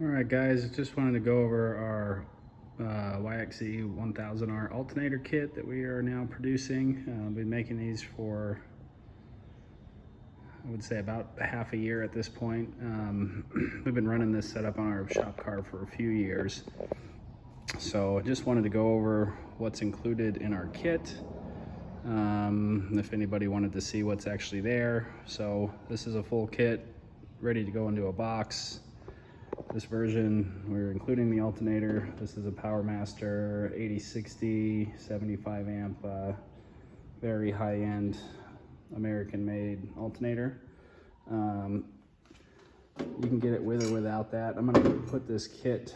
All right, guys, just wanted to go over our YXZ 1000R alternator kit that we are now producing. I've been making these for, I would say, about half a year at this point. We've been running this setup on our shop car for a few years. So I just wanted to go over what's included in our kit. If anybody wanted to see what's actually there. So this is a full kit ready to go into a box. This version, we're including the alternator. This is a PowerMaster 8060 75 amp, very high-end American-made alternator. You can get it with or without that. I'm going to put this kit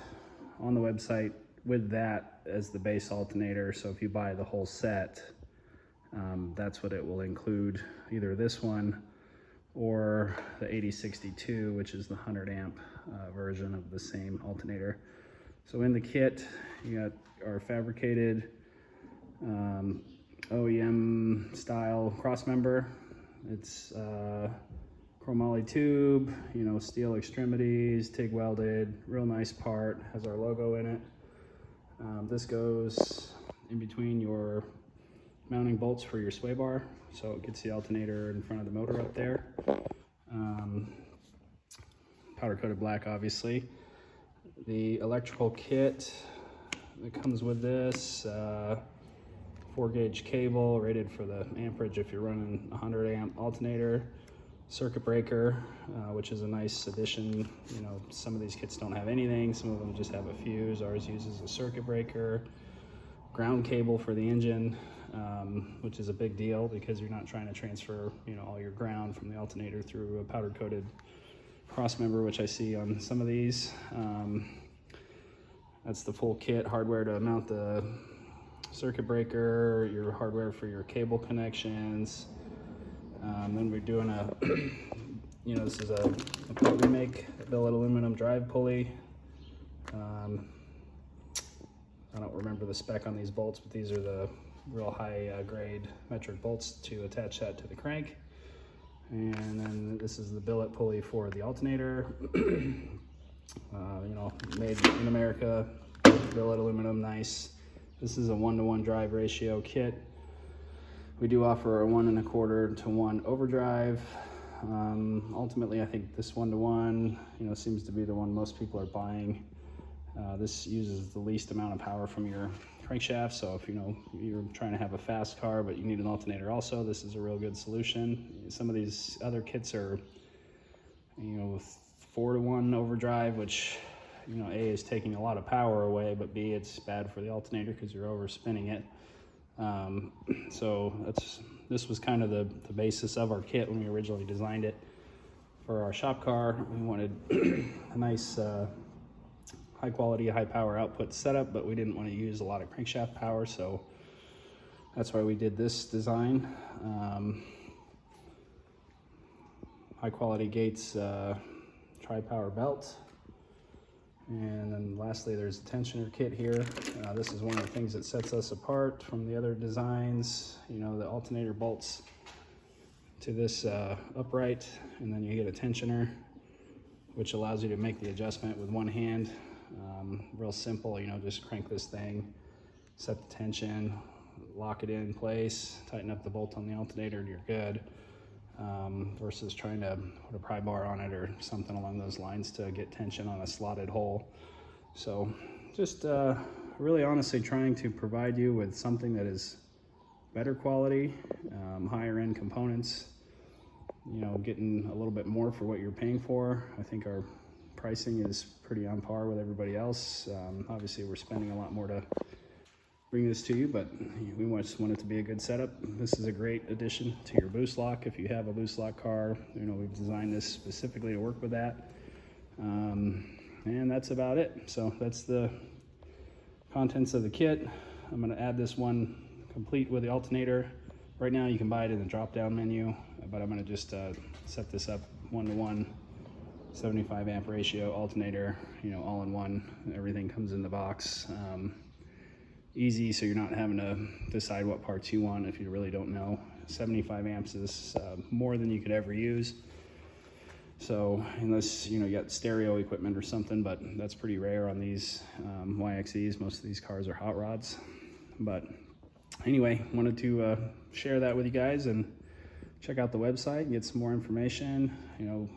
on the website with that as the base alternator. So if you buy the whole set, that's what it will include, either this one or the 8062, which is the 100 amp version of the same alternator. So in the kit, you got our fabricated OEM style crossmember. It's chromoly tube, steel extremities, TIG welded, real nice part, has our logo in it. This goes in between your mounting bolts for your sway bar, so it gets the alternator in front of the motor up there. Powder coated black, obviously. The electrical kit that comes with this, 4-gauge cable rated for the amperage if you're running 100 amp alternator, circuit breaker, which is a nice addition. Some of these kits don't have anything, some of them just have a fuse. Ours uses a circuit breaker, ground cable for the engine, which is a big deal because you're not trying to transfer all your ground from the alternator through a powder coated cross member, which I see on some of these. That's the full kit: hardware to mount the circuit breaker, your hardware for your cable connections. Then we're doing a this is a part we make, a billet aluminum drive pulley. I don't remember the spec on these bolts, but these are the real high grade metric bolts to attach that to the crank. And then this is the billet pulley for the alternator. Made in America, billet aluminum, nice. This is a 1-to-1 drive ratio kit. We do offer a 1 1/4 to 1 overdrive. Ultimately, I think this 1-to-1, seems to be the one most people are buying. This uses the least amount of power from your crankshaft, so if you're trying to have a fast car but you need an alternator also, this is a real good solution. Some of these other kits are 4-to-1 overdrive, which A, is taking a lot of power away, but B, it's bad for the alternator because you're overspinning it. So this was kind of the basis of our kit when we originally designed it for our shop car. We wanted a nice high quality, high power output setup, but we didn't want to use a lot of crankshaft power, so that's why we did this design. High quality Gates tri-power belt. And then lastly, there's a tensioner kit here. This is one of the things that sets us apart from the other designs. The alternator bolts to this upright, and then you get a tensioner, which allows you to make the adjustment with one hand. Real simple, just crank this thing, set the tension, lock it in place, tighten up the bolt on the alternator, and you're good. Versus trying to put a pry bar on it or something along those lines to get tension on a slotted hole. So just really honestly trying to provide you with something that is better quality, higher end components, getting a little bit more for what you're paying for. I think our pricing is pretty on par with everybody else. Obviously we're spending a lot more to bring this to you, but we just want it to be a good setup. This is a great addition to your boost lock. If you have a boost lock car, we've designed this specifically to work with that. And that's about it. So that's the contents of the kit. I'm going to add this one complete with the alternator. Right now you can buy it in the drop down menu, but I'm going to just set this up 1-to-1 75 amp ratio alternator, all in one. Everything comes in the box. Easy, so you're not having to decide what parts you want if you really don't know. 75 amps is more than you could ever use. So unless, you know, you got stereo equipment or something, but that's pretty rare on these YXZs. Most of these cars are hot rods. But anyway, wanted to share that with you guys, and check out the website and get some more information. You know,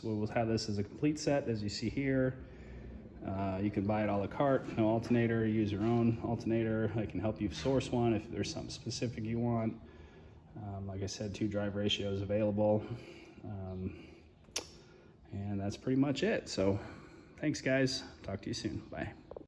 we'll have this as a complete set, as you see here. You can buy it a la carte, no alternator, use your own alternator. I can help you source one if there's something specific you want. Like I said, 2 drive ratios available. And that's pretty much it. So thanks guys, talk to you soon, bye.